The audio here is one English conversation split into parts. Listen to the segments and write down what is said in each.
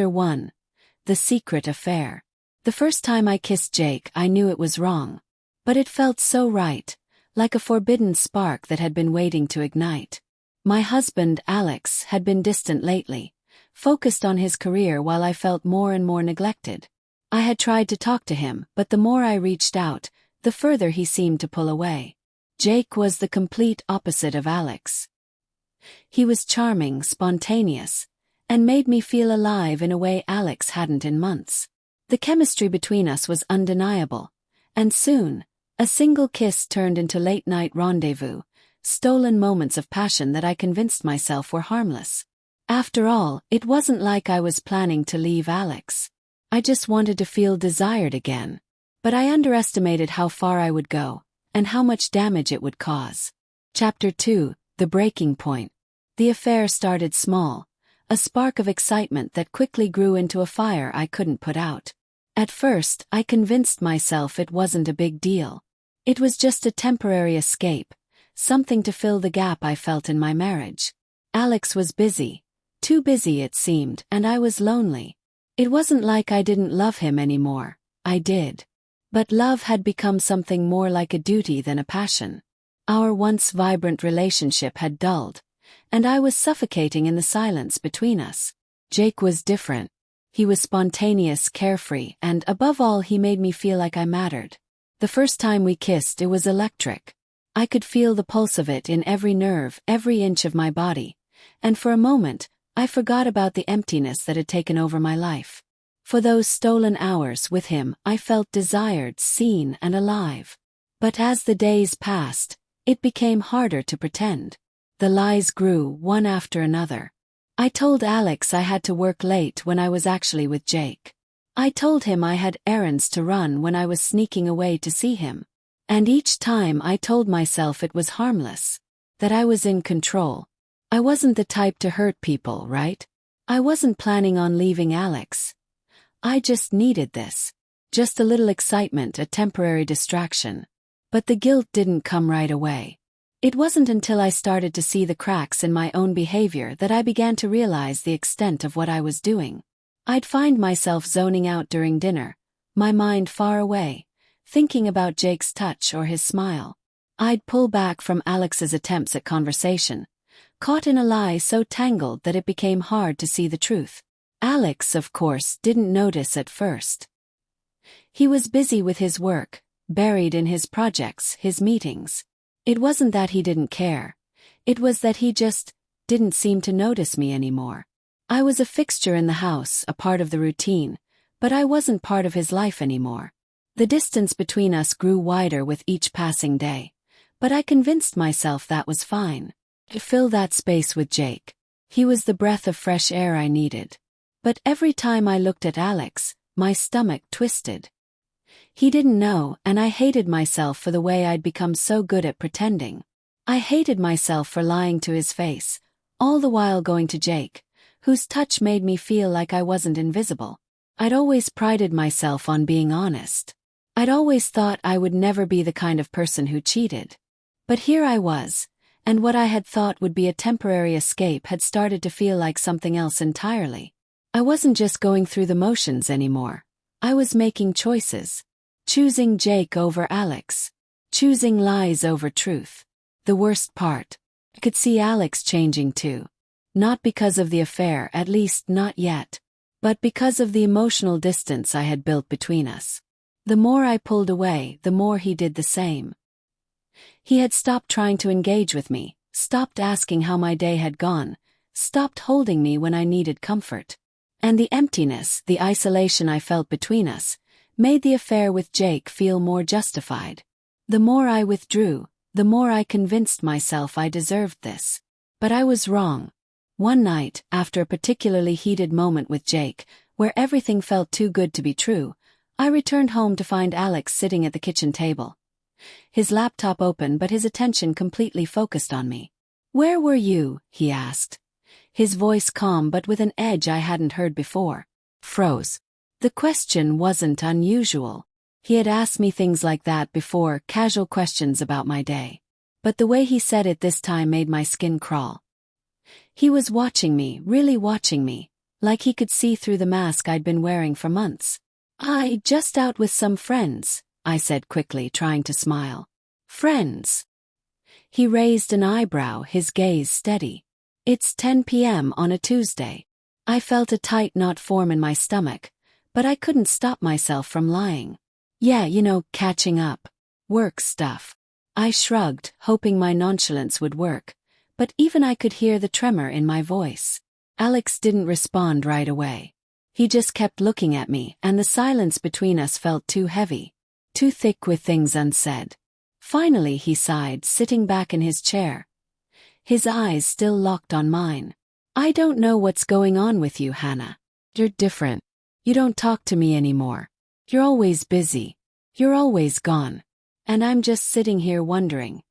Chapter 1. The Secret Affair. The first time I kissed Jake, I knew it was wrong. But it felt so right, like a forbidden spark that had been waiting to ignite. My husband, Alex, had been distant lately, focused on his career while I felt more and more neglected. I had tried to talk to him, but the more I reached out, the further he seemed to pull away. Jake was the complete opposite of Alex. He was charming, spontaneous, and made me feel alive in a way Alex hadn't in months. The chemistry between us was undeniable, and soon, a single kiss turned into late-night rendezvous, stolen moments of passion that I convinced myself were harmless. After all, it wasn't like I was planning to leave Alex. I just wanted to feel desired again. But I underestimated how far I would go, and how much damage it would cause. Chapter 2. The Breaking Point. The affair started small, a spark of excitement that quickly grew into a fire I couldn't put out. At first, I convinced myself it wasn't a big deal. It was just a temporary escape, something to fill the gap I felt in my marriage. Alex was busy, too busy it seemed, and I was lonely. It wasn't like I didn't love him anymore, I did. But love had become something more like a duty than a passion. Our once vibrant relationship had dulled, and I was suffocating in the silence between us. Jake was different. He was spontaneous, carefree, and above all he made me feel like I mattered. The first time we kissed, it was electric. I could feel the pulse of it in every nerve, every inch of my body, and for a moment, I forgot about the emptiness that had taken over my life. For those stolen hours with him, I felt desired, seen, and alive. But as the days passed, it became harder to pretend. The lies grew, one after another. I told Alex I had to work late when I was actually with Jake. I told him I had errands to run when I was sneaking away to see him. And each time I told myself it was harmless, that I was in control. I wasn't the type to hurt people, right? I wasn't planning on leaving Alex. I just needed this. Just a little excitement, a temporary distraction. But the guilt didn't come right away. It wasn't until I started to see the cracks in my own behavior that I began to realize the extent of what I was doing. I'd find myself zoning out during dinner, my mind far away, thinking about Jake's touch or his smile. I'd pull back from Alex's attempts at conversation, caught in a lie so tangled that it became hard to see the truth. Alex, of course, didn't notice at first. He was busy with his work, buried in his projects, his meetings. It wasn't that he didn't care. It was that he just didn't seem to notice me anymore. I was a fixture in the house, a part of the routine, but I wasn't part of his life anymore. The distance between us grew wider with each passing day, but I convinced myself that was fine. To fill that space with Jake. He was the breath of fresh air I needed. But every time I looked at Alex, my stomach twisted. He didn't know, and I hated myself for the way I'd become so good at pretending. I hated myself for lying to his face, all the while going to Jake, whose touch made me feel like I wasn't invisible. I'd always prided myself on being honest. I'd always thought I would never be the kind of person who cheated. But here I was, and what I had thought would be a temporary escape had started to feel like something else entirely. I wasn't just going through the motions anymore. I was making choices. Choosing Jake over Alex. Choosing lies over truth. The worst part. I could see Alex changing too. Not because of the affair, at least not yet. But because of the emotional distance I had built between us. The more I pulled away, the more he did the same. He had stopped trying to engage with me, stopped asking how my day had gone, stopped holding me when I needed comfort. And the emptiness, the isolation I felt between us, made the affair with Jake feel more justified. The more I withdrew, the more I convinced myself I deserved this. But I was wrong. One night, after a particularly heated moment with Jake, where everything felt too good to be true, I returned home to find Alex sitting at the kitchen table. His laptop open but his attention completely focused on me. "Where were you?" he asked. His voice calm but with an edge I hadn't heard before. Froze. The question wasn't unusual. He had asked me things like that before, casual questions about my day. But the way he said it this time made my skin crawl. He was watching me, really watching me, like he could see through the mask I'd been wearing for months. "I just out with some friends," I said quickly, trying to smile. "Friends?" He raised an eyebrow, his gaze steady. "It's 10 p.m. on a Tuesday." I felt a tight knot form in my stomach, but I couldn't stop myself from lying. "Yeah, catching up. Work stuff." I shrugged, hoping my nonchalance would work, but even I could hear the tremor in my voice. Alex didn't respond right away. He just kept looking at me, and the silence between us felt too heavy, too thick with things unsaid. Finally he sighed, sitting back in his chair, his eyes still locked on mine. "I don't know what's going on with you, Hannah. You're different. You don't talk to me anymore. You're always busy. You're always gone. And I'm just sitting here wondering,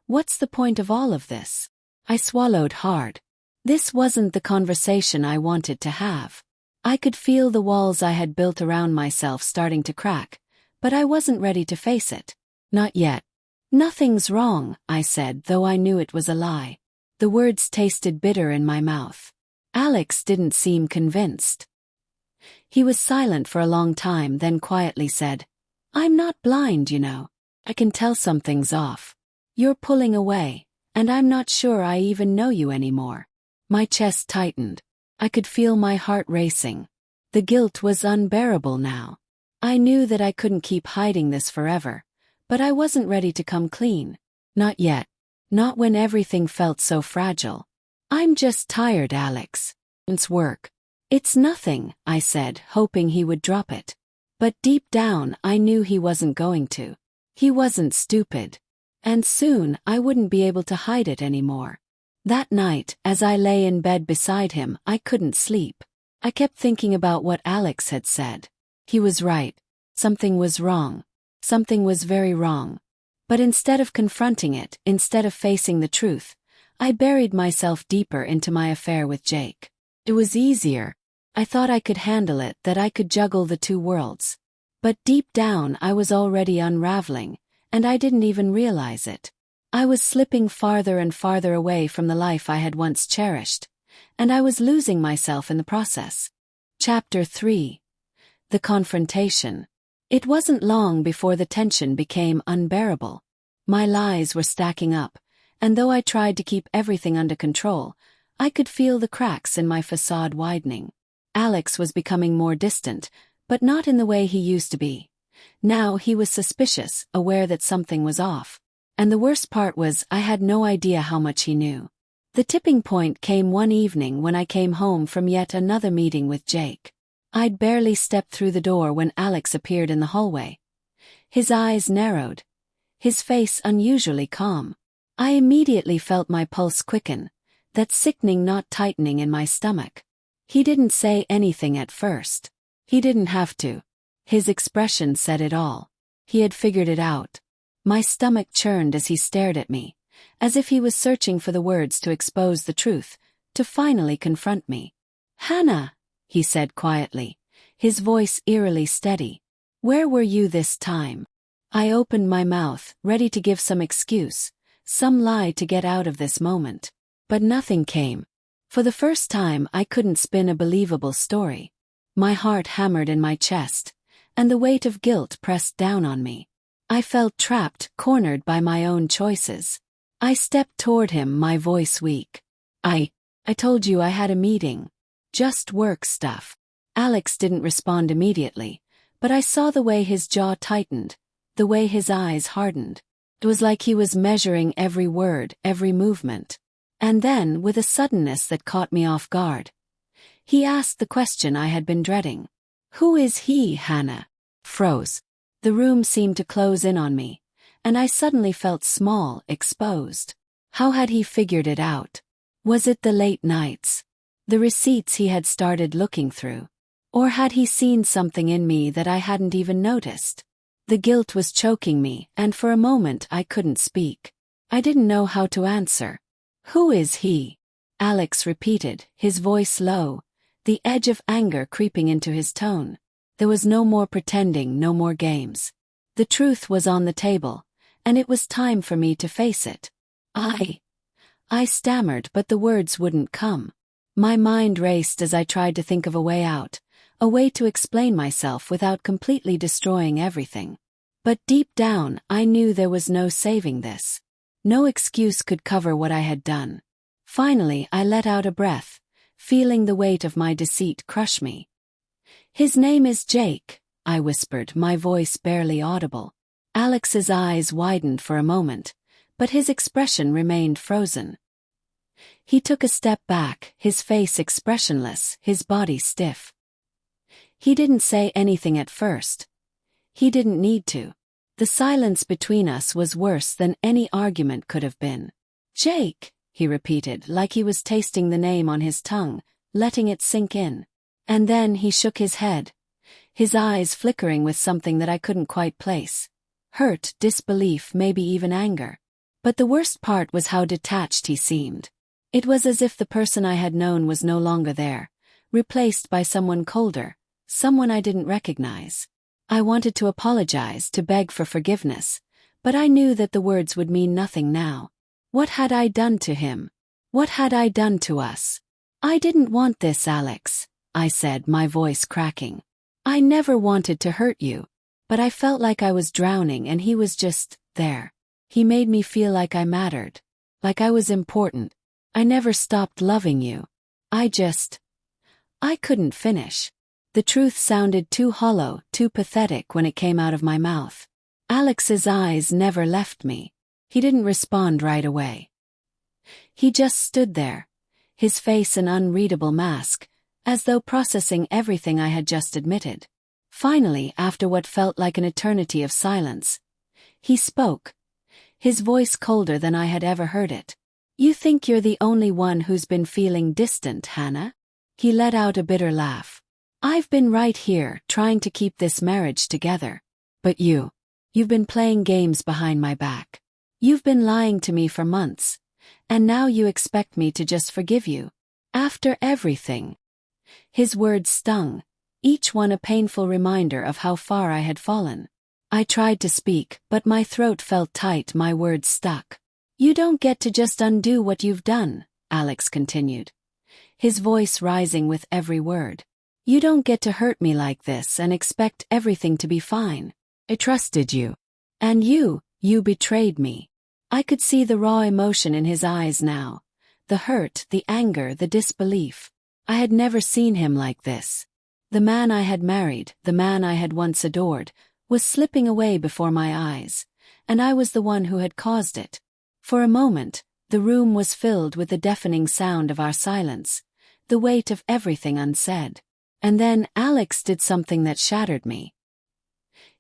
what's the point of all of this?" I swallowed hard. This wasn't the conversation I wanted to have. I could feel the walls I had built around myself starting to crack, but I wasn't ready to face it. "Not yet." "Nothing's wrong," I said, though I knew it was a lie. The words tasted bitter in my mouth. Alex didn't seem convinced. He was silent for a long time, then quietly said, "I'm not blind, I can tell something's off. You're pulling away, and I'm not sure I even know you anymore." My chest tightened. I could feel my heart racing. The guilt was unbearable now. I knew that I couldn't keep hiding this forever, but I wasn't ready to come clean. Not yet. Not when everything felt so fragile. "I'm just tired, Alex. It's work." "It's nothing," I said, hoping he would drop it. But deep down I knew he wasn't going to. He wasn't stupid. And soon I wouldn't be able to hide it anymore. That night, as I lay in bed beside him, I couldn't sleep. I kept thinking about what Alex had said. He was right. Something was wrong. Something was very wrong. But instead of confronting it, instead of facing the truth, I buried myself deeper into my affair with Jake. It was easier. I thought I could handle it, that I could juggle the two worlds. But deep down I was already unraveling, and I didn't even realize it. I was slipping farther and farther away from the life I had once cherished, and I was losing myself in the process. Chapter 3. The Confrontation. It wasn't long before the tension became unbearable. My lies were stacking up, and though I tried to keep everything under control, I could feel the cracks in my facade widening. Alex was becoming more distant, but not in the way he used to be. Now he was suspicious, aware that something was off. And the worst part was I had no idea how much he knew. The tipping point came one evening when I came home from yet another meeting with Jake. I'd barely stepped through the door when Alex appeared in the hallway. His eyes narrowed, his face unusually calm. I immediately felt my pulse quicken, that sickening knot tightening in my stomach. He didn't say anything at first. He didn't have to. His expression said it all. He had figured it out. My stomach churned as he stared at me, as if he was searching for the words to expose the truth, to finally confront me. "Hannah," he said quietly, his voice eerily steady. "Where were you this time?" I opened my mouth, ready to give some excuse, some lie to get out of this moment. But nothing came. For the first time I couldn't spin a believable story. My heart hammered in my chest, and the weight of guilt pressed down on me. I felt trapped, cornered by my own choices. I stepped toward him, my voice weak. I told you I had a meeting. Just work stuff." Alex didn't respond immediately, but I saw the way his jaw tightened, the way his eyes hardened. It was like he was measuring every word, every movement. And then, with a suddenness that caught me off guard, he asked the question I had been dreading. "Who is he, Hannah?" Froze. The room seemed to close in on me, and I suddenly felt small, exposed. How had he figured it out? Was it the late nights? The receipts he had started looking through? Or had he seen something in me that I hadn't even noticed? The guilt was choking me, and for a moment I couldn't speak. I didn't know how to answer. "Who is he?" Alex repeated, his voice low, the edge of anger creeping into his tone. There was no more pretending, no more games. The truth was on the table, and it was time for me to face it. I stammered, but the words wouldn't come. My mind raced as I tried to think of a way out, a way to explain myself without completely destroying everything. But deep down, I knew there was no saving this. No excuse could cover what I had done. Finally, I let out a breath, feeling the weight of my deceit crush me. "His name is Jake," I whispered, my voice barely audible. Alex's eyes widened for a moment, but his expression remained frozen. He took a step back, his face expressionless, his body stiff. He didn't say anything at first. He didn't need to. The silence between us was worse than any argument could have been. "Jake," he repeated, like he was tasting the name on his tongue, letting it sink in. And then he shook his head, his eyes flickering with something that I couldn't quite place. Hurt, disbelief, maybe even anger. But the worst part was how detached he seemed. It was as if the person I had known was no longer there, replaced by someone colder, someone I didn't recognize. I wanted to apologize, to beg for forgiveness, but I knew that the words would mean nothing now. What had I done to him? What had I done to us? "I didn't want this, Alex," I said, my voice cracking. "I never wanted to hurt you." But I felt like I was drowning and he was just there. He made me feel like I mattered, like I was important. "I never stopped loving you. I couldn't finish." The truth sounded too hollow, too pathetic when it came out of my mouth. Alex's eyes never left me. He didn't respond right away. He just stood there, his face an unreadable mask, as though processing everything I had just admitted. Finally, after what felt like an eternity of silence, he spoke, his voice colder than I had ever heard it. "You think you're the only one who's been feeling distant, Hannah?" He let out a bitter laugh. "I've been right here, trying to keep this marriage together. But you've been playing games behind my back. You've been lying to me for months. And now you expect me to just forgive you? After everything?" His words stung, each one a painful reminder of how far I had fallen. I tried to speak, but my throat felt tight, my words stuck. "You don't get to just undo what you've done," Alex continued, his voice rising with every word. "You don't get to hurt me like this and expect everything to be fine. I trusted you. And you betrayed me." I could see the raw emotion in his eyes now. The hurt, the anger, the disbelief. I had never seen him like this. The man I had married, the man I had once adored, was slipping away before my eyes, and I was the one who had caused it. For a moment, the room was filled with the deafening sound of our silence, the weight of everything unsaid. And then Alex did something that shattered me.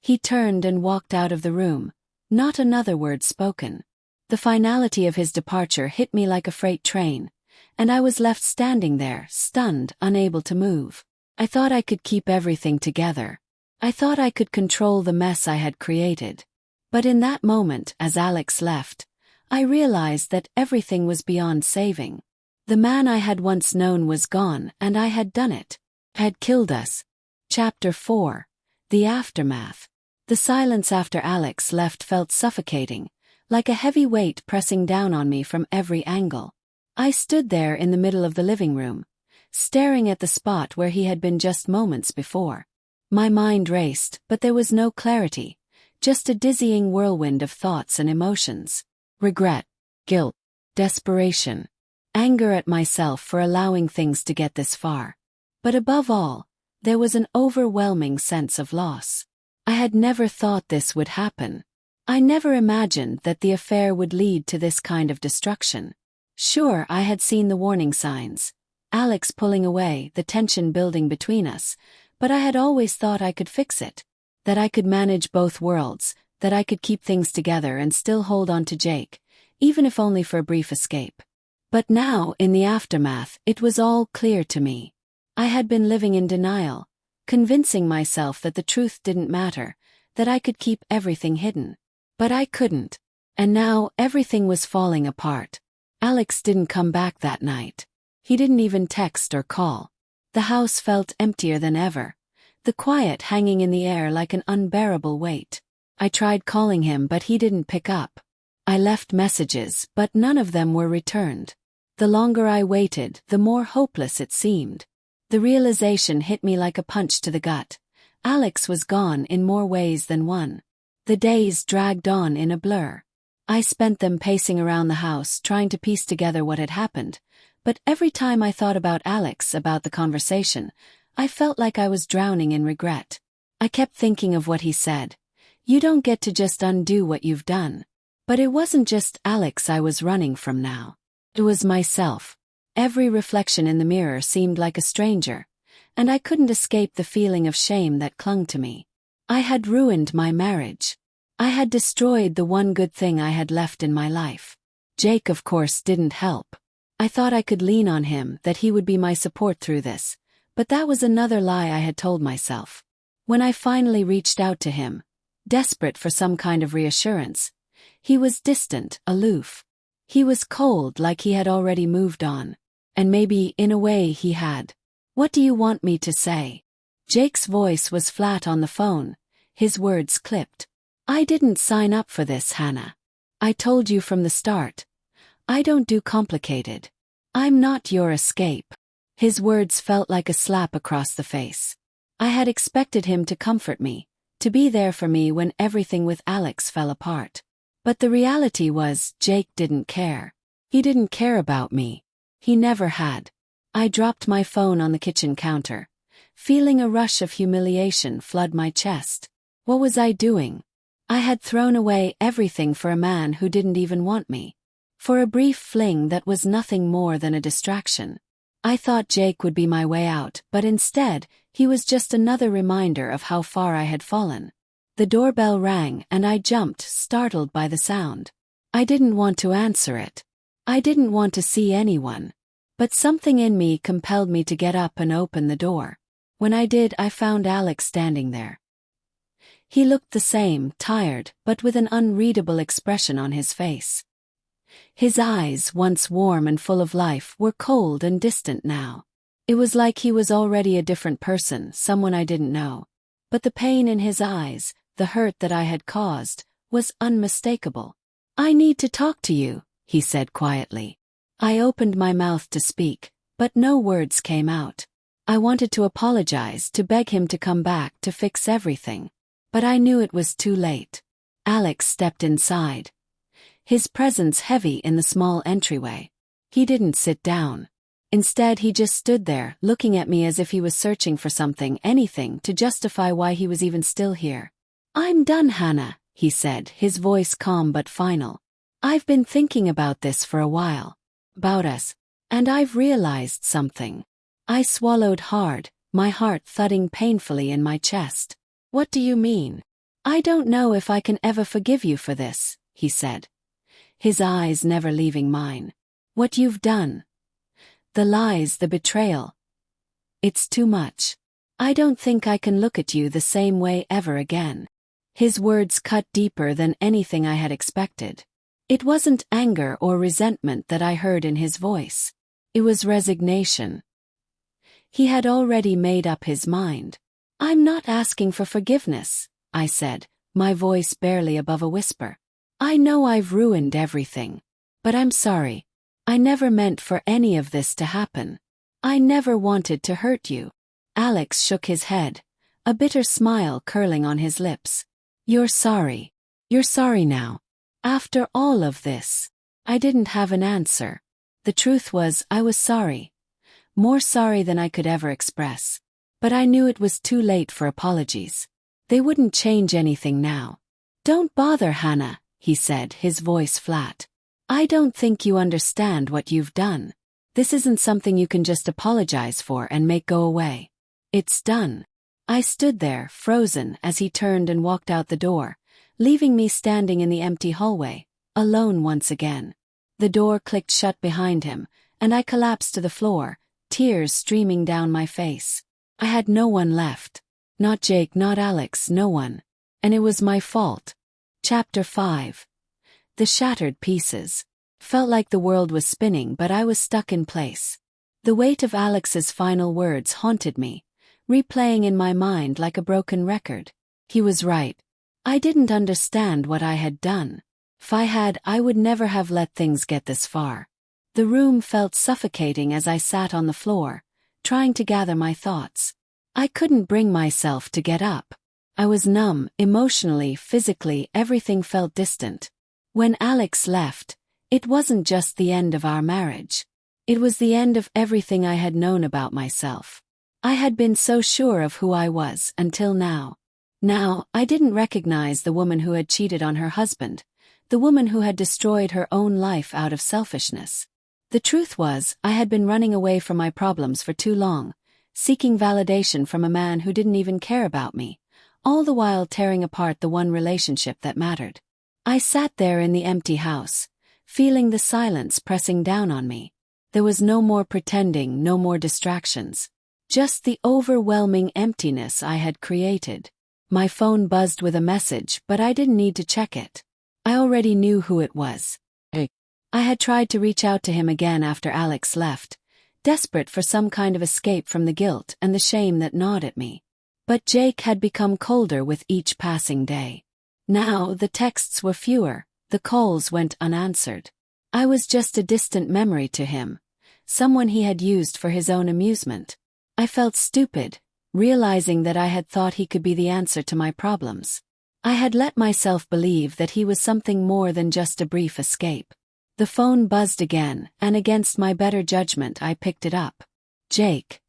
He turned and walked out of the room, not another word spoken. The finality of his departure hit me like a freight train, and I was left standing there, stunned, unable to move. I thought I could keep everything together. I thought I could control the mess I had created. But in that moment, as Alex left, I realized that everything was beyond saving. The man I had once known was gone, and I had done it. Had killed us. Chapter 4. The Aftermath. The silence after Alex left felt suffocating, like a heavy weight pressing down on me from every angle. I stood there in the middle of the living room, staring at the spot where he had been just moments before. My mind raced, but there was no clarity, just a dizzying whirlwind of thoughts and emotions. Regret, guilt, desperation, anger at myself for allowing things to get this far. But above all, there was an overwhelming sense of loss. I had never thought this would happen. I never imagined that the affair would lead to this kind of destruction. Sure, I had seen the warning signs, Alex pulling away, the tension building between us, but I had always thought I could fix it, that I could manage both worlds, that I could keep things together and still hold on to Jake, even if only for a brief escape. But now, in the aftermath, it was all clear to me. I had been living in denial, convincing myself that the truth didn't matter, that I could keep everything hidden. But I couldn't. And now everything was falling apart. Alex didn't come back that night. He didn't even text or call. The house felt emptier than ever, the quiet hanging in the air like an unbearable weight. I tried calling him, but he didn't pick up. I left messages, but none of them were returned. The longer I waited, the more hopeless it seemed. The realization hit me like a punch to the gut. Alex was gone in more ways than one. The days dragged on in a blur. I spent them pacing around the house trying to piece together what had happened, but every time I thought about Alex, about the conversation, I felt like I was drowning in regret. I kept thinking of what he said. You don't get to just undo what you've done. But it wasn't just Alex I was running from now. It was myself. Every reflection in the mirror seemed like a stranger, and I couldn't escape the feeling of shame that clung to me. I had ruined my marriage. I had destroyed the one good thing I had left in my life. Jake, of course, didn't help. I thought I could lean on him, that he would be my support through this, but that was another lie I had told myself. When I finally reached out to him, desperate for some kind of reassurance, he was distant, aloof. He was cold, like he had already moved on. And maybe, in a way, he had. What do you want me to say? Jake's voice was flat on the phone, his words clipped. I didn't sign up for this, Hannah. I told you from the start. I don't do complicated. I'm not your escape. His words felt like a slap across the face. I had expected him to comfort me, to be there for me when everything with Alex fell apart. But the reality was, Jake didn't care. He didn't care about me. He never had. I dropped my phone on the kitchen counter, feeling a rush of humiliation flood my chest. What was I doing? I had thrown away everything for a man who didn't even want me. For a brief fling that was nothing more than a distraction. I thought Jake would be my way out, but instead, he was just another reminder of how far I had fallen. The doorbell rang and I jumped, startled by the sound. I didn't want to answer it. I didn't want to see anyone. But something in me compelled me to get up and open the door. When I did, I found Alex standing there. He looked the same, tired, but with an unreadable expression on his face. His eyes, once warm and full of life, were cold and distant now. It was like he was already a different person, someone I didn't know. But the pain in his eyes, the hurt that I had caused, was unmistakable. I need to talk to you, he said quietly. I opened my mouth to speak, but no words came out. I wanted to apologize, to beg him to come back, to fix everything. But I knew it was too late. Alex stepped inside. His presence heavy in the small entryway. He didn't sit down. Instead, he just stood there, looking at me as if he was searching for something, anything, to justify why he was even still here. I'm done, Hannah, he said, his voice calm but final. I've been thinking about this for a while. About us. And I've realized something. I swallowed hard, my heart thudding painfully in my chest. What do you mean? I don't know if I can ever forgive you for this, he said. His eyes never leaving mine. What you've done. The lies, the betrayal. It's too much. I don't think I can look at you the same way ever again. His words cut deeper than anything I had expected. It wasn't anger or resentment that I heard in his voice. It was resignation. He had already made up his mind. I'm not asking for forgiveness, I said, my voice barely above a whisper. I know I've ruined everything. But I'm sorry. I never meant for any of this to happen. I never wanted to hurt you. Alex shook his head, a bitter smile curling on his lips. You're sorry. You're sorry now. After all of this. I didn't have an answer. The truth was, I was sorry. More sorry than I could ever express. But I knew it was too late for apologies. They wouldn't change anything now. Don't bother, Hannah, he said, his voice flat. I don't think you understand what you've done. This isn't something you can just apologize for and make go away. It's done. I stood there, frozen, as he turned and walked out the door, leaving me standing in the empty hallway, alone once again. The door clicked shut behind him, and I collapsed to the floor, tears streaming down my face. I had no one left. Not Jake, not Alex, no one. And it was my fault. Chapter 5. The shattered pieces. Felt like the world was spinning, but I was stuck in place. The weight of Alex's final words haunted me, replaying in my mind like a broken record. He was right. I didn't understand what I had done. If I had, I would never have let things get this far. The room felt suffocating as I sat on the floor, trying to gather my thoughts. I couldn't bring myself to get up. I was numb, emotionally, physically, everything felt distant. When Alex left, it wasn't just the end of our marriage. It was the end of everything I had known about myself. I had been so sure of who I was until now. Now, I didn't recognize the woman who had cheated on her husband, the woman who had destroyed her own life out of selfishness. The truth was, I had been running away from my problems for too long, seeking validation from a man who didn't even care about me, all the while tearing apart the one relationship that mattered. I sat there in the empty house, feeling the silence pressing down on me. There was no more pretending, no more distractions. Just the overwhelming emptiness I had created. My phone buzzed with a message, but I didn't need to check it. I already knew who it was. Hey. I had tried to reach out to him again after Alex left, desperate for some kind of escape from the guilt and the shame that gnawed at me. But Jake had become colder with each passing day. Now the texts were fewer, the calls went unanswered. I was just a distant memory to him, someone he had used for his own amusement. I felt stupid, realizing that I had thought he could be the answer to my problems. I had let myself believe that he was something more than just a brief escape. The phone buzzed again, and against my better judgment I picked it up. Jake,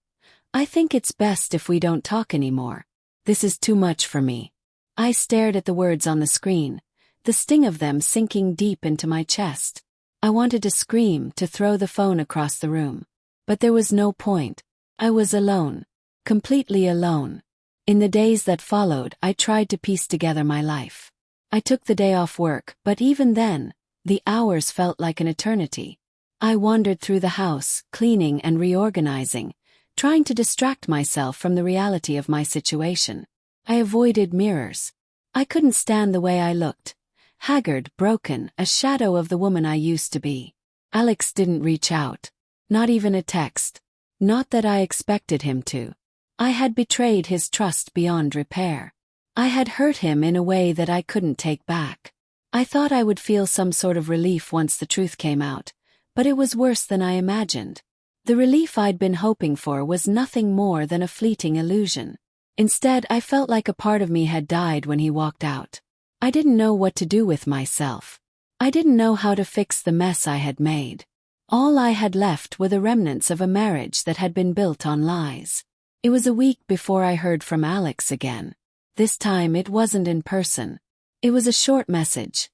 I think it's best if we don't talk anymore. This is too much for me. I stared at the words on the screen, the sting of them sinking deep into my chest. I wanted to scream, to throw the phone across the room. But there was no point. I was alone. Completely alone. In the days that followed, I tried to piece together my life. I took the day off work, but even then, the hours felt like an eternity. I wandered through the house, cleaning and reorganizing, trying to distract myself from the reality of my situation. I avoided mirrors. I couldn't stand the way I looked. Haggard, broken, a shadow of the woman I used to be. Alex didn't reach out. Not even a text. Not that I expected him to. I had betrayed his trust beyond repair. I had hurt him in a way that I couldn't take back. I thought I would feel some sort of relief once the truth came out, but it was worse than I imagined. The relief I'd been hoping for was nothing more than a fleeting illusion. Instead, I felt like a part of me had died when he walked out. I didn't know what to do with myself. I didn't know how to fix the mess I had made. All I had left were the remnants of a marriage that had been built on lies. It was a week before I heard from Alex again. This time it wasn't in person. It was a short message.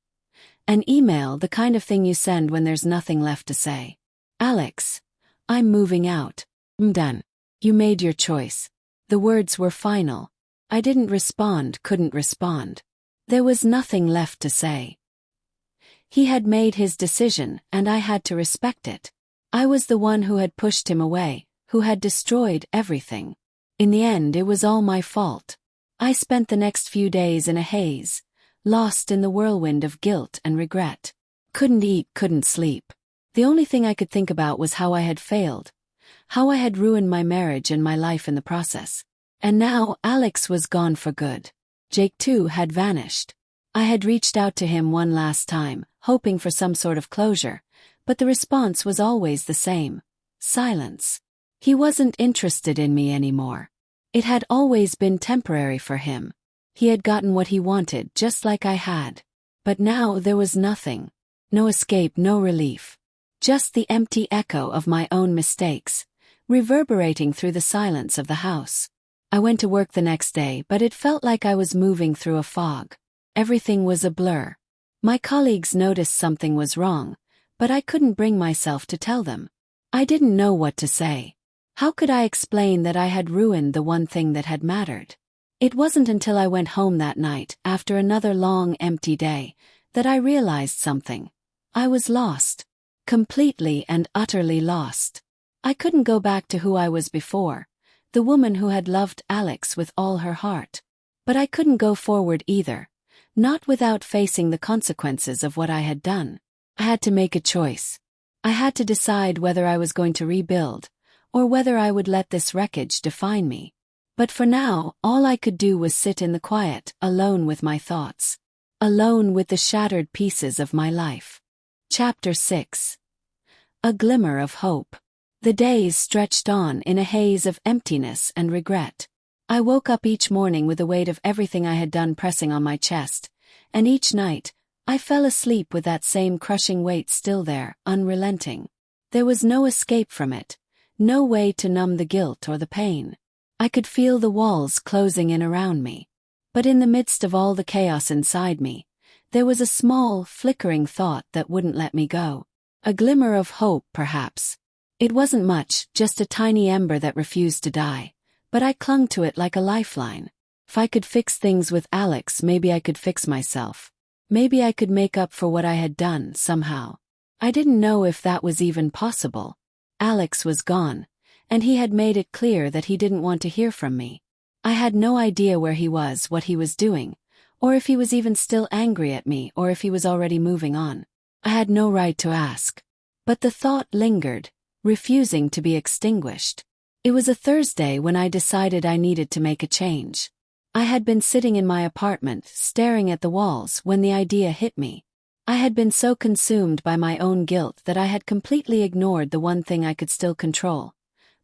An email, the kind of thing you send when there's nothing left to say. Alex, I'm moving out. I'm done. You made your choice. The words were final. I didn't respond, couldn't respond. There was nothing left to say. He had made his decision, and I had to respect it. I was the one who had pushed him away, who had destroyed everything. In the end, it was all my fault. I spent the next few days in a haze, lost in the whirlwind of guilt and regret. Couldn't eat, couldn't sleep. The only thing I could think about was how I had failed, how I had ruined my marriage and my life in the process. And now Alex was gone for good. Jake too had vanished. I had reached out to him one last time, hoping for some sort of closure, but the response was always the same. Silence. He wasn't interested in me anymore. It had always been temporary for him. He had gotten what he wanted, just like I had. But now there was nothing. No escape, no relief. Just the empty echo of my own mistakes, reverberating through the silence of the house. I went to work the next day, but it felt like I was moving through a fog. Everything was a blur. My colleagues noticed something was wrong, but I couldn't bring myself to tell them. I didn't know what to say. How could I explain that I had ruined the one thing that had mattered? It wasn't until I went home that night, after another long, empty day, that I realized something. I was lost. Completely and utterly lost. I couldn't go back to who I was before, the woman who had loved Alex with all her heart. But I couldn't go forward either, not without facing the consequences of what I had done. I had to make a choice. I had to decide whether I was going to rebuild, or whether I would let this wreckage define me. But for now, all I could do was sit in the quiet, alone with my thoughts. Alone with the shattered pieces of my life. Chapter 6. A glimmer of hope. The days stretched on in a haze of emptiness and regret. I woke up each morning with the weight of everything I had done pressing on my chest, and each night, I fell asleep with that same crushing weight still there, unrelenting. There was no escape from it, no way to numb the guilt or the pain. I could feel the walls closing in around me. But in the midst of all the chaos inside me, there was a small, flickering thought that wouldn't let me go. A glimmer of hope, perhaps. It wasn't much, just a tiny ember that refused to die, but I clung to it like a lifeline. If I could fix things with Alex, maybe I could fix myself. Maybe I could make up for what I had done, somehow. I didn't know if that was even possible. Alex was gone, and he had made it clear that he didn't want to hear from me. I had no idea where he was, what he was doing, or if he was even still angry at me, or if he was already moving on. I had no right to ask. But the thought lingered, refusing to be extinguished. It was a Thursday when I decided I needed to make a change. I had been sitting in my apartment, staring at the walls, when the idea hit me. I had been so consumed by my own guilt that I had completely ignored the one thing I could still control: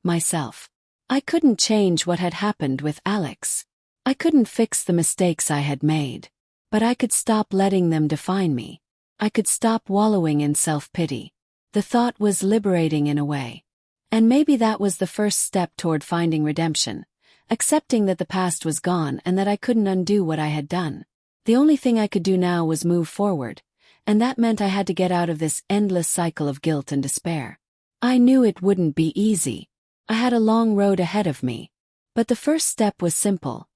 myself. I couldn't change what had happened with Alex. I couldn't fix the mistakes I had made. But I could stop letting them define me. I could stop wallowing in self-pity. The thought was liberating in a way. And maybe that was the first step toward finding redemption. Accepting that the past was gone and that I couldn't undo what I had done. The only thing I could do now was move forward, and that meant I had to get out of this endless cycle of guilt and despair. I knew it wouldn't be easy. I had a long road ahead of me. But the first step was simple.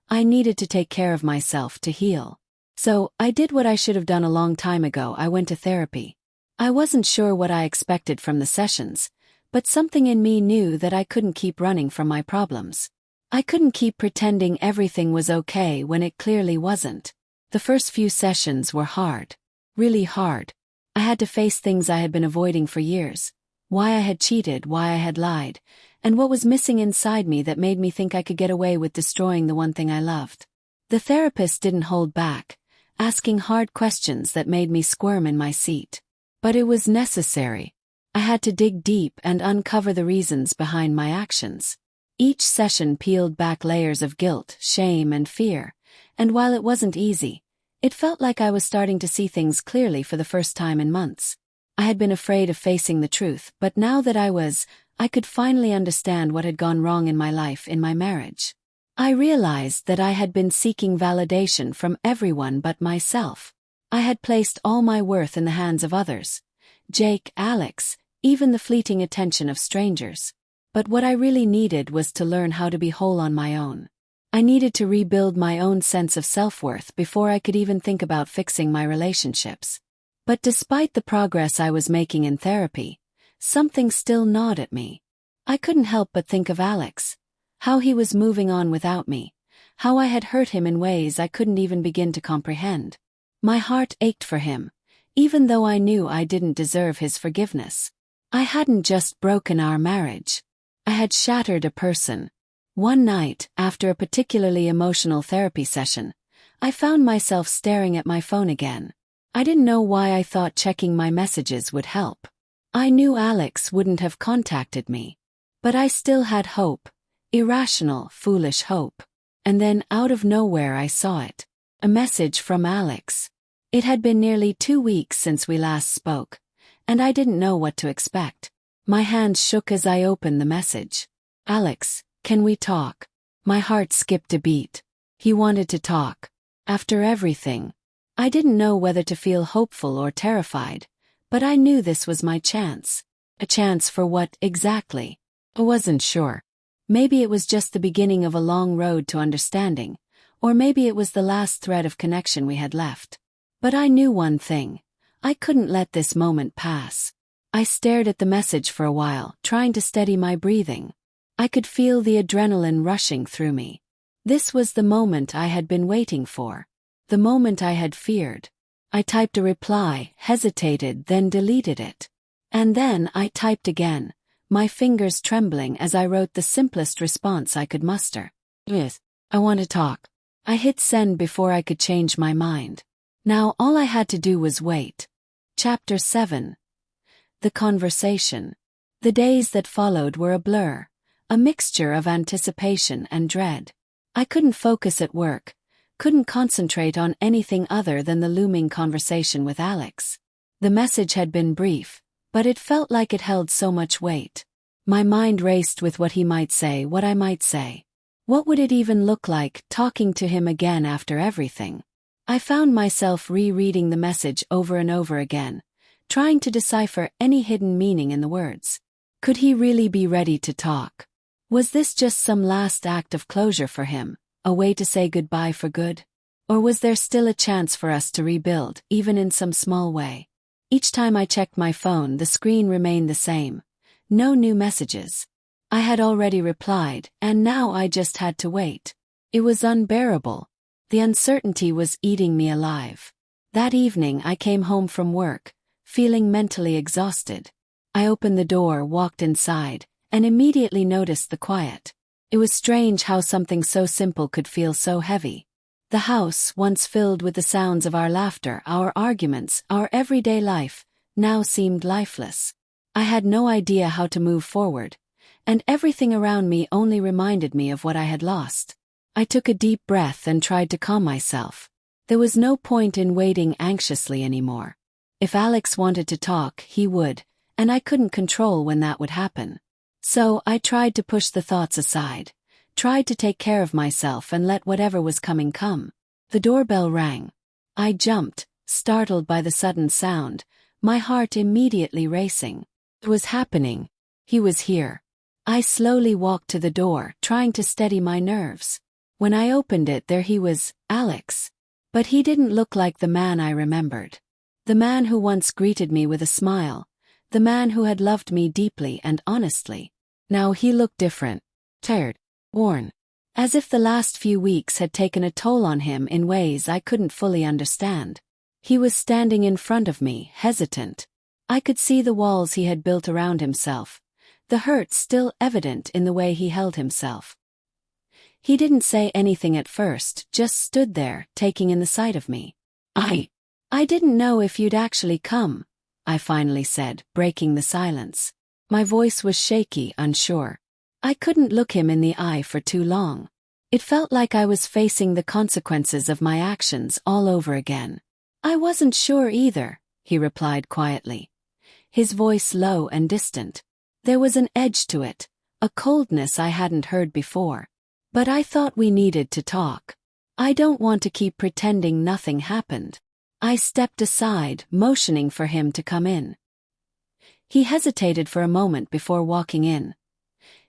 I needed to take care of myself, to heal. So, I did what I should have done a long time ago. I went to therapy. I wasn't sure what I expected from the sessions, but something in me knew that I couldn't keep running from my problems. I couldn't keep pretending everything was okay when it clearly wasn't. The first few sessions were hard. Really hard. I had to face things I had been avoiding for years. Why I had cheated, why I had lied, and what was missing inside me that made me think I could get away with destroying the one thing I loved. The therapist didn't hold back, asking hard questions that made me squirm in my seat. But it was necessary. I had to dig deep and uncover the reasons behind my actions. Each session peeled back layers of guilt, shame, and fear, and while it wasn't easy, it felt like I was starting to see things clearly for the first time in months. I had been afraid of facing the truth, but now that I could finally understand what had gone wrong in my life, in my marriage. I realized that I had been seeking validation from everyone but myself. I had placed all my worth in the hands of others. Jake, Alex, even the fleeting attention of strangers. But what I really needed was to learn how to be whole on my own. I needed to rebuild my own sense of self-worth before I could even think about fixing my relationships. But despite the progress I was making in therapy, something still gnawed at me. I couldn't help but think of Alex. How he was moving on without me. How I had hurt him in ways I couldn't even begin to comprehend. My heart ached for him, even though I knew I didn't deserve his forgiveness. I hadn't just broken our marriage. I had shattered a person. One night, after a particularly emotional therapy session, I found myself staring at my phone again. I didn't know why I thought checking my messages would help. I knew Alex wouldn't have contacted me. But I still had hope. Irrational, foolish hope. And then, out of nowhere, I saw it. A message from Alex. It had been nearly 2 weeks since we last spoke, and I didn't know what to expect. My hands shook as I opened the message. Alex, can we talk? My heart skipped a beat. He wanted to talk. After everything. I didn't know whether to feel hopeful or terrified, but I knew this was my chance. A chance for what, exactly? I wasn't sure. Maybe it was just the beginning of a long road to understanding, or maybe it was the last thread of connection we had left. But I knew one thing. I couldn't let this moment pass. I stared at the message for a while, trying to steady my breathing. I could feel the adrenaline rushing through me. This was the moment I had been waiting for. The moment I had feared. I typed a reply, hesitated, then deleted it. And then I typed again, my fingers trembling as I wrote the simplest response I could muster. Yes, I want to talk. I hit send before I could change my mind. Now all I had to do was wait. Chapter 7. the conversation. The days that followed were a blur, a mixture of anticipation and dread. I couldn't focus at work, couldn't concentrate on anything other than the looming conversation with Alex. The message had been brief, but it felt like it held so much weight. My mind raced with what he might say, what I might say. What would it even look like, talking to him again after everything? I found myself rereading the message over and over again, trying to decipher any hidden meaning in the words. Could he really be ready to talk? Was this just some last act of closure for him, a way to say goodbye for good? Or was there still a chance for us to rebuild, even in some small way? Each time I checked my phone, the screen remained the same. No new messages. I had already replied, and now I just had to wait. It was unbearable. The uncertainty was eating me alive. That evening I came home from work, feeling mentally exhausted. I opened the door, walked inside, and immediately noticed the quiet. It was strange how something so simple could feel so heavy. The house, once filled with the sounds of our laughter, our arguments, our everyday life, now seemed lifeless. I had no idea how to move forward, and everything around me only reminded me of what I had lost. I took a deep breath and tried to calm myself. There was no point in waiting anxiously anymore. If Alex wanted to talk, he would, and I couldn't control when that would happen. So I tried to push the thoughts aside, tried to take care of myself and let whatever was coming come. The doorbell rang. I jumped, startled by the sudden sound, my heart immediately racing. It was happening. He was here. I slowly walked to the door, trying to steady my nerves. When I opened it, there he was, Alex. But he didn't look like the man I remembered. The man who once greeted me with a smile. The man who had loved me deeply and honestly. Now he looked different. Tired. Worn. As if the last few weeks had taken a toll on him in ways I couldn't fully understand. He was standing in front of me, hesitant. I could see the walls he had built around himself, the hurt still evident in the way he held himself. He didn't say anything at first, just stood there, taking in the sight of me. I didn't know if you'd actually come, I finally said, breaking the silence. My voice was shaky, unsure. I couldn't look him in the eye for too long. It felt like I was facing the consequences of my actions all over again. I wasn't sure either, he replied quietly. His voice low and distant. There was an edge to it, a coldness I hadn't heard before. But I thought we needed to talk. I don't want to keep pretending nothing happened. I stepped aside, motioning for him to come in. He hesitated for a moment before walking in,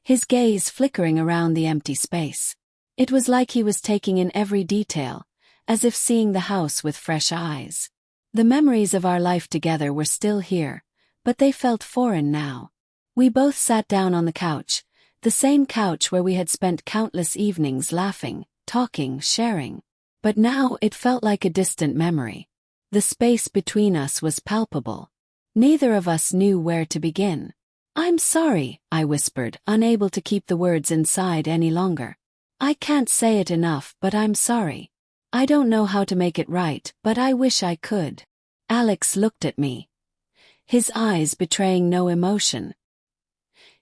his gaze flickering around the empty space. It was like he was taking in every detail, as if seeing the house with fresh eyes. The memories of our life together were still here, but they felt foreign now. We both sat down on the couch, the same couch where we had spent countless evenings laughing, talking, sharing. But now it felt like a distant memory. The space between us was palpable. Neither of us knew where to begin. "I'm sorry," I whispered, unable to keep the words inside any longer. "I can't say it enough, but I'm sorry. I don't know how to make it right, but I wish I could." Alex looked at me, his eyes betraying no emotion.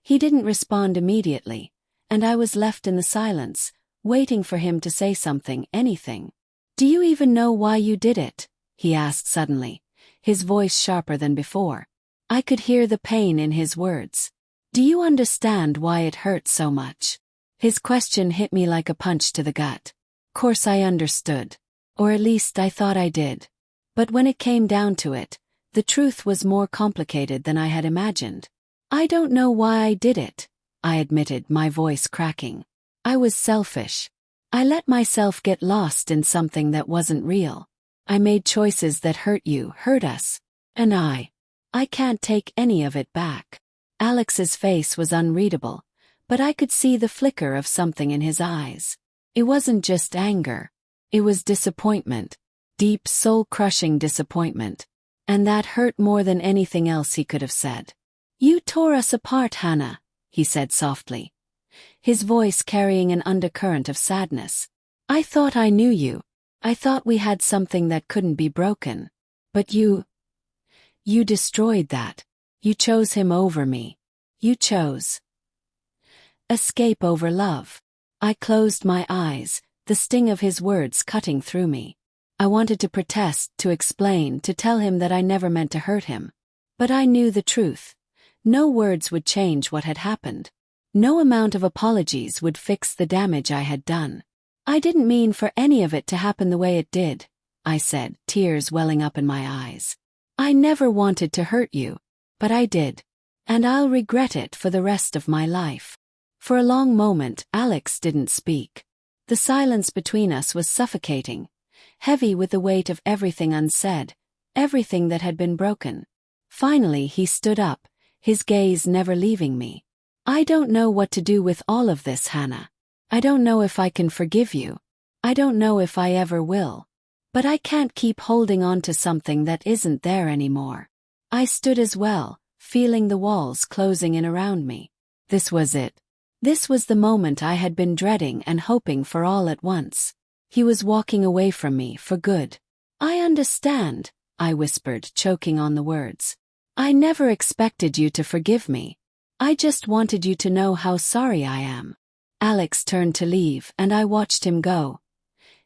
He didn't respond immediately, and I was left in the silence, waiting for him to say something, anything. "Do you even know why you did it?" he asked suddenly, his voice sharper than before. I could hear the pain in his words. "Do you understand why it hurt so much?" His question hit me like a punch to the gut. Of course I understood. Or at least I thought I did. But when it came down to it, the truth was more complicated than I had imagined. "I don't know why I did it," I admitted, my voice cracking. "I was selfish. I let myself get lost in something that wasn't real. I made choices that hurt you, hurt us. And I can't take any of it back." Alex's face was unreadable, but I could see the flicker of something in his eyes. It wasn't just anger. It was disappointment. Deep, soul-crushing disappointment. And that hurt more than anything else he could have said. "You tore us apart, Hannah," he said softly, his voice carrying an undercurrent of sadness. "I thought I knew you. I thought we had something that couldn't be broken. But you destroyed that." You chose him over me. You chose escape over love. I closed my eyes, the sting of his words cutting through me. I wanted to protest, to explain, to tell him that I never meant to hurt him. But I knew the truth. No words would change what had happened. No amount of apologies would fix the damage I had done. I didn't mean for any of it to happen the way it did, I said, tears welling up in my eyes. I never wanted to hurt you. But I did. And I'll regret it for the rest of my life. For a long moment, Alex didn't speak. The silence between us was suffocating, heavy with the weight of everything unsaid, everything that had been broken. Finally he stood up, his gaze never leaving me. I don't know what to do with all of this, Hannah. I don't know if I can forgive you. I don't know if I ever will. But I can't keep holding on to something that isn't there anymore. I stood as well, feeling the walls closing in around me. This was it. This was the moment I had been dreading and hoping for all at once. He was walking away from me for good. I understand, I whispered, choking on the words. I never expected you to forgive me. I just wanted you to know how sorry I am. Alex turned to leave and I watched him go,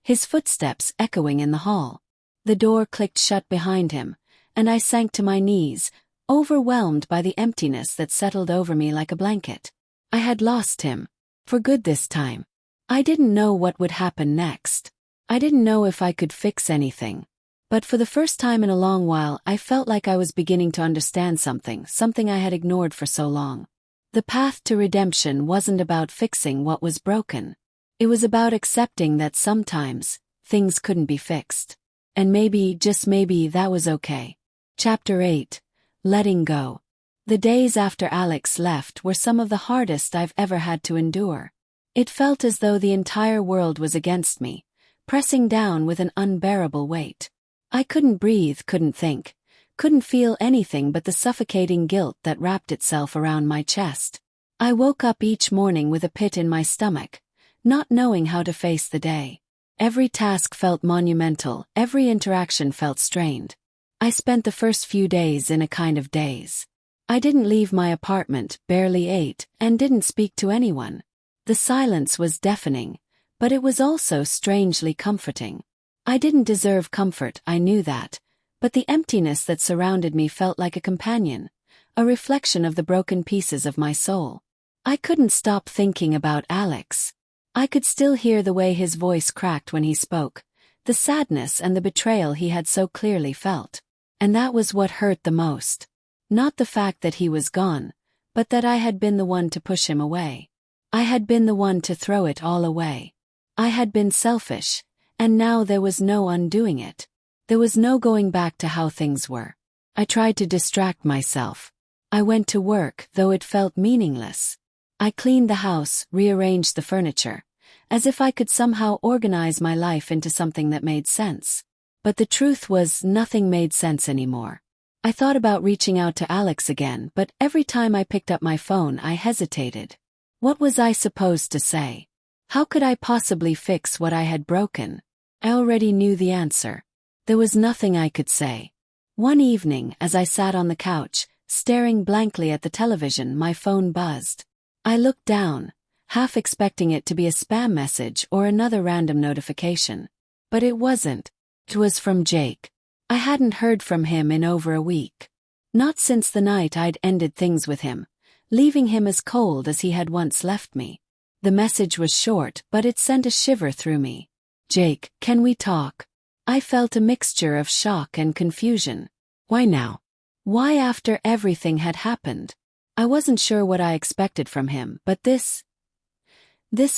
his footsteps echoing in the hall. The door clicked shut behind him, and I sank to my knees, overwhelmed by the emptiness that settled over me like a blanket. I had lost him. For good this time. I didn't know what would happen next. I didn't know if I could fix anything. But for the first time in a long while I felt like I was beginning to understand something I had ignored for so long. The path to redemption wasn't about fixing what was broken. It was about accepting that sometimes, things couldn't be fixed. And maybe, just maybe, that was okay. Chapter 8. Letting Go. The days after Alex left were some of the hardest I've ever had to endure. It felt as though the entire world was against me, pressing down with an unbearable weight. I couldn't breathe, couldn't think, couldn't feel anything but the suffocating guilt that wrapped itself around my chest. I woke up each morning with a pit in my stomach, not knowing how to face the day. Every task felt monumental, every interaction felt strained. I spent the first few days in a kind of daze. I didn't leave my apartment, barely ate, and didn't speak to anyone. The silence was deafening, but it was also strangely comforting. I didn't deserve comfort, I knew that, but the emptiness that surrounded me felt like a companion, a reflection of the broken pieces of my soul. I couldn't stop thinking about Alex. I could still hear the way his voice cracked when he spoke, the sadness and the betrayal he had so clearly felt. And that was what hurt the most. Not the fact that he was gone, but that I had been the one to push him away. I had been the one to throw it all away. I had been selfish, and now there was no undoing it. There was no going back to how things were. I tried to distract myself. I went to work, though it felt meaningless. I cleaned the house, rearranged the furniture, as if I could somehow organize my life into something that made sense. But the truth was, nothing made sense anymore. I thought about reaching out to Alex again, but every time I picked up my phone I hesitated. What was I supposed to say? How could I possibly fix what I had broken? I already knew the answer. There was nothing I could say. One evening, as I sat on the couch, staring blankly at the television, my phone buzzed. I looked down, half expecting it to be a spam message or another random notification. But it wasn't. It was from Jake. I hadn't heard from him in over a week. Not since the night I'd ended things with him, leaving him as cold as he had once left me. The message was short, but it sent a shiver through me. Jake, can we talk? I felt a mixture of shock and confusion. Why now? Why after everything had happened? I wasn't sure what I expected from him, but this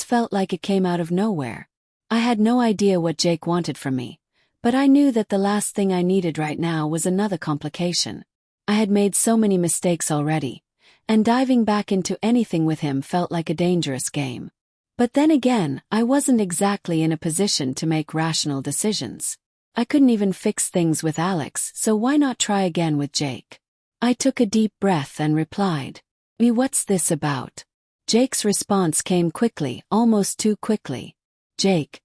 felt like it came out of nowhere. I had no idea what Jake wanted from me, but I knew that the last thing I needed right now was another complication. I had made so many mistakes already, and diving back into anything with him felt like a dangerous game. But then again, I wasn't exactly in a position to make rational decisions. I couldn't even fix things with Alex, so why not try again with Jake? I took a deep breath and replied, What's this about? Jake's response came quickly, almost too quickly. Jake,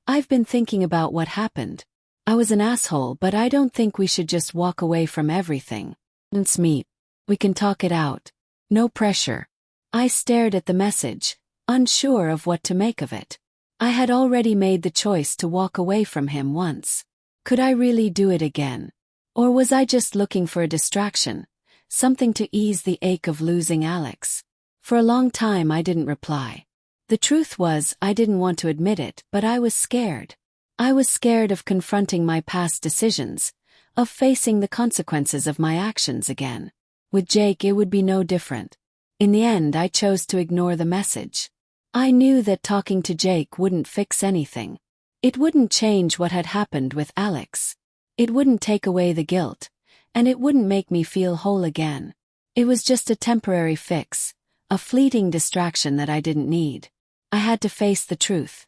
I've been thinking about what happened. I was an asshole, but I don't think we should just walk away from everything. It's me. We can talk it out. No pressure. I stared at the message, unsure of what to make of it. I had already made the choice to walk away from him once. Could I really do it again? Or was I just looking for a distraction, something to ease the ache of losing Alex? For a long time I didn't reply. The truth was, I didn't want to admit it, but I was scared. I was scared of confronting my past decisions, of facing the consequences of my actions again. With Jake it would be no different. In the end I chose to ignore the message. I knew that talking to Jake wouldn't fix anything. It wouldn't change what had happened with Alex. It wouldn't take away the guilt, and it wouldn't make me feel whole again. It was just a temporary fix, a fleeting distraction that I didn't need. I had to face the truth.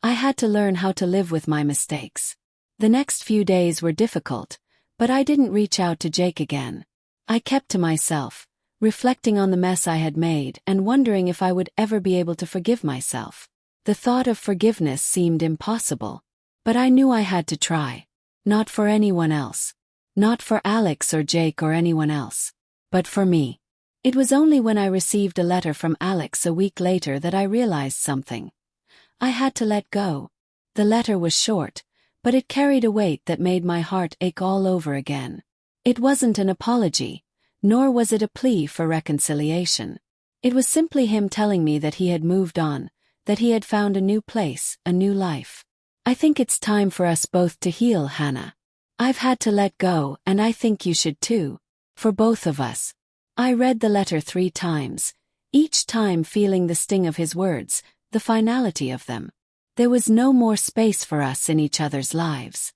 I had to learn how to live with my mistakes. The next few days were difficult, but I didn't reach out to Jake again. I kept to myself, reflecting on the mess I had made and wondering if I would ever be able to forgive myself. The thought of forgiveness seemed impossible, but I knew I had to try. Not for anyone else. Not for Alex or Jake or anyone else. But for me. It was only when I received a letter from Alex a week later that I realized something. I had to let go. The letter was short, but it carried a weight that made my heart ache all over again. It wasn't an apology, nor was it a plea for reconciliation. It was simply him telling me that he had moved on, that he had found a new place, a new life. I think it's time for us both to heal, Hannah. I've had to let go, and I think you should too. For both of us. I read the letter 3 times, each time feeling the sting of his words, the finality of them. There was no more space for us in each other's lives.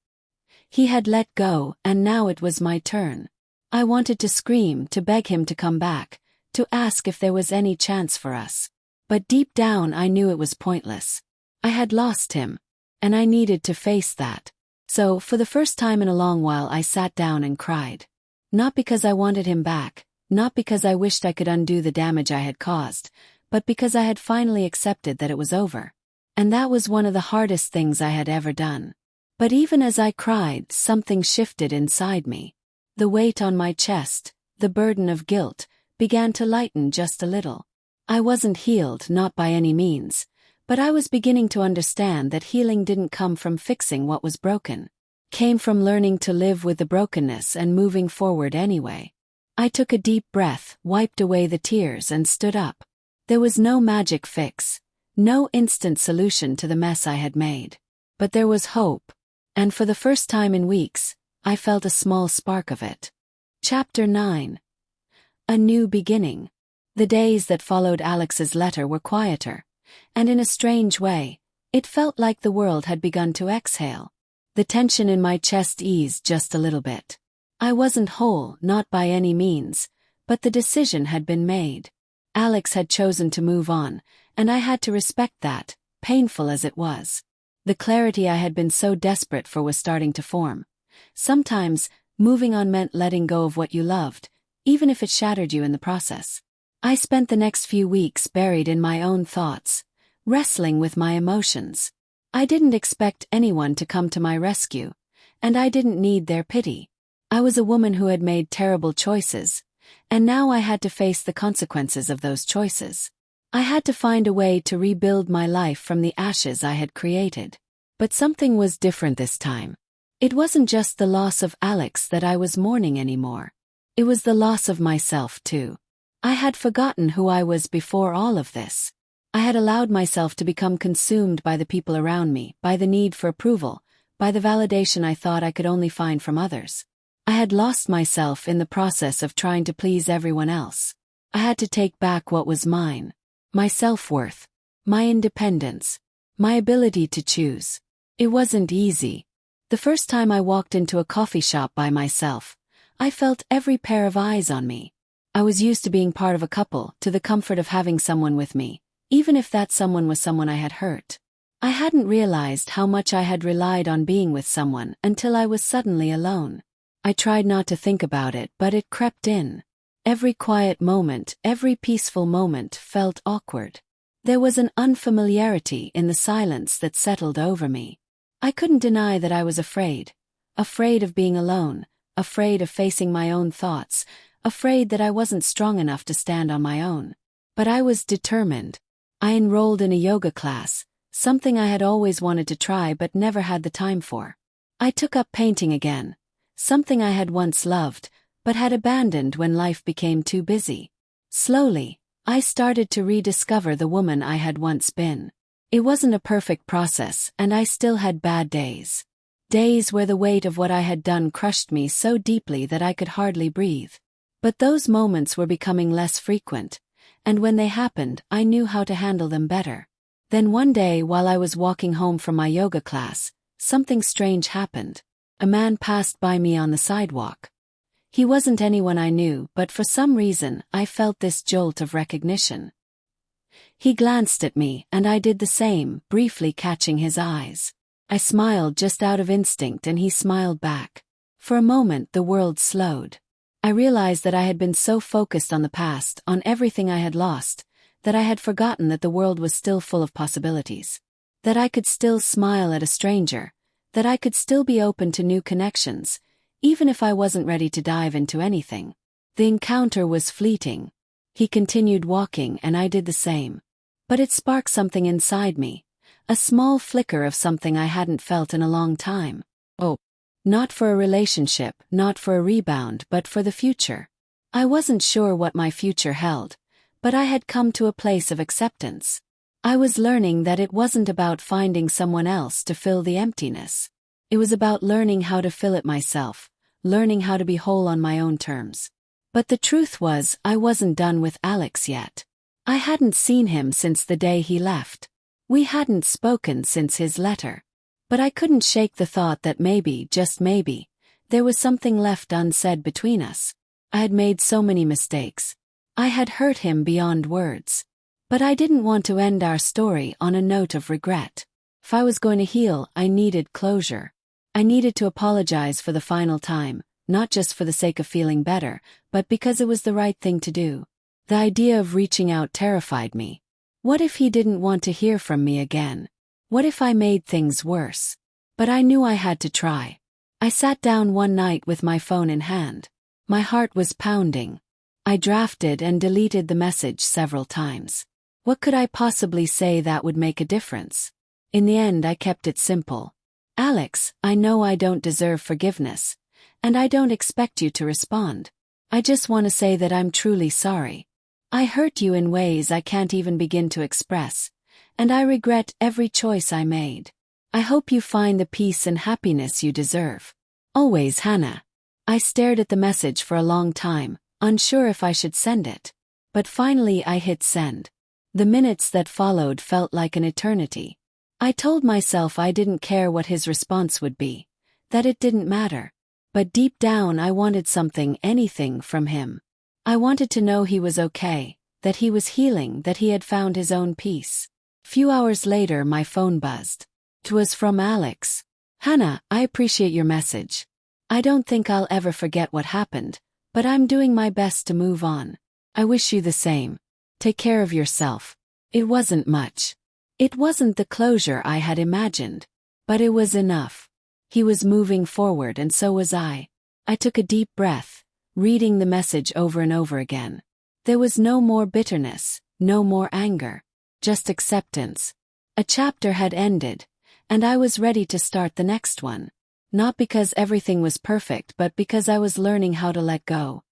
He had let go, and now it was my turn. I wanted to scream, to beg him to come back, to ask if there was any chance for us. But deep down I knew it was pointless. I had lost him, and I needed to face that. So, for the first time in a long while I sat down and cried. Not because I wanted him back, not because I wished I could undo the damage I had caused, but because I had finally accepted that it was over. And that was one of the hardest things I had ever done. But even as I cried, something shifted inside me. The weight on my chest, the burden of guilt, began to lighten just a little. I wasn't healed, not by any means, but I was beginning to understand that healing didn't come from fixing what was broken. Came from learning to live with the brokenness and moving forward anyway. I took a deep breath, wiped away the tears and stood up. There was no magic fix, no instant solution to the mess I had made. But there was hope, and for the first time in weeks, I felt a small spark of it. Chapter 9. A new beginning. The days that followed Alex's letter were quieter, and in a strange way, it felt like the world had begun to exhale. The tension in my chest eased just a little bit. I wasn't whole, not by any means, but the decision had been made. Alex had chosen to move on, and I had to respect that, painful as it was. The clarity I had been so desperate for was starting to form. Sometimes, moving on meant letting go of what you loved, even if it shattered you in the process. I spent the next few weeks buried in my own thoughts, wrestling with my emotions. I didn't expect anyone to come to my rescue, and I didn't need their pity. I was a woman who had made terrible choices, and now I had to face the consequences of those choices. I had to find a way to rebuild my life from the ashes I had created. But something was different this time. It wasn't just the loss of Alex that I was mourning anymore. It was the loss of myself too. I had forgotten who I was before all of this. I had allowed myself to become consumed by the people around me, by the need for approval, by the validation I thought I could only find from others. I had lost myself in the process of trying to please everyone else. I had to take back what was mine. My self-worth, my independence, my ability to choose. It wasn't easy. The first time I walked into a coffee shop by myself, I felt every pair of eyes on me. I was used to being part of a couple, to the comfort of having someone with me, even if that someone was someone I had hurt. I hadn't realized how much I had relied on being with someone until I was suddenly alone. I tried not to think about it, but it crept in. Every quiet moment, every peaceful moment felt awkward. There was an unfamiliarity in the silence that settled over me. I couldn't deny that I was afraid. Afraid of being alone, afraid of facing my own thoughts, afraid that I wasn't strong enough to stand on my own. But I was determined. I enrolled in a yoga class, something I had always wanted to try but never had the time for. I took up painting again, something I had once loved, but had abandoned when life became too busy. Slowly, I started to rediscover the woman I had once been. It wasn't a perfect process, and I still had bad days. Days where the weight of what I had done crushed me so deeply that I could hardly breathe. But those moments were becoming less frequent, and when they happened, I knew how to handle them better. Then one day, while I was walking home from my yoga class, something strange happened. A man passed by me on the sidewalk. He wasn't anyone I knew, but for some reason, I felt this jolt of recognition. He glanced at me, and I did the same, briefly catching his eyes. I smiled just out of instinct, and he smiled back. For a moment, the world slowed. I realized that I had been so focused on the past, on everything I had lost, that I had forgotten that the world was still full of possibilities. That I could still smile at a stranger, that I could still be open to new connections, even if I wasn't ready to dive into anything. The encounter was fleeting. He continued walking, and I did the same. But it sparked something inside me, a small flicker of something I hadn't felt in a long time. Oh. Not for a relationship, not for a rebound, but for the future. I wasn't sure what my future held, but I had come to a place of acceptance. I was learning that it wasn't about finding someone else to fill the emptiness. It was about learning how to fill it myself, learning how to be whole on my own terms. But the truth was, I wasn't done with Alex yet. I hadn't seen him since the day he left. We hadn't spoken since his letter. But I couldn't shake the thought that maybe, just maybe, there was something left unsaid between us. I had made so many mistakes. I had hurt him beyond words. But I didn't want to end our story on a note of regret. If I was going to heal, I needed closure. I needed to apologize for the final time, not just for the sake of feeling better, but because it was the right thing to do. The idea of reaching out terrified me. What if he didn't want to hear from me again? What if I made things worse? But I knew I had to try. I sat down one night with my phone in hand. My heart was pounding. I drafted and deleted the message several times. What could I possibly say that would make a difference? In the end, I kept it simple. Alex, I know I don't deserve forgiveness, and I don't expect you to respond. I just want to say that I'm truly sorry. I hurt you in ways I can't even begin to express. And I regret every choice I made. I hope you find the peace and happiness you deserve. Always, Hannah. I stared at the message for a long time, unsure if I should send it. But finally I hit send. The minutes that followed felt like an eternity. I told myself I didn't care what his response would be, that it didn't matter. But deep down I wanted something, anything from him. I wanted to know he was okay, that he was healing, that he had found his own peace. Few hours later, my phone buzzed. It was from Alex. Hannah, I appreciate your message. I don't think I'll ever forget what happened, but I'm doing my best to move on. I wish you the same. Take care of yourself. It wasn't much. It wasn't the closure I had imagined, but it was enough. He was moving forward, and so was I. I took a deep breath, reading the message over and over again. There was no more bitterness, no more anger. Just acceptance. A chapter had ended, and I was ready to start the next one. Not because everything was perfect, but because I was learning how to let go.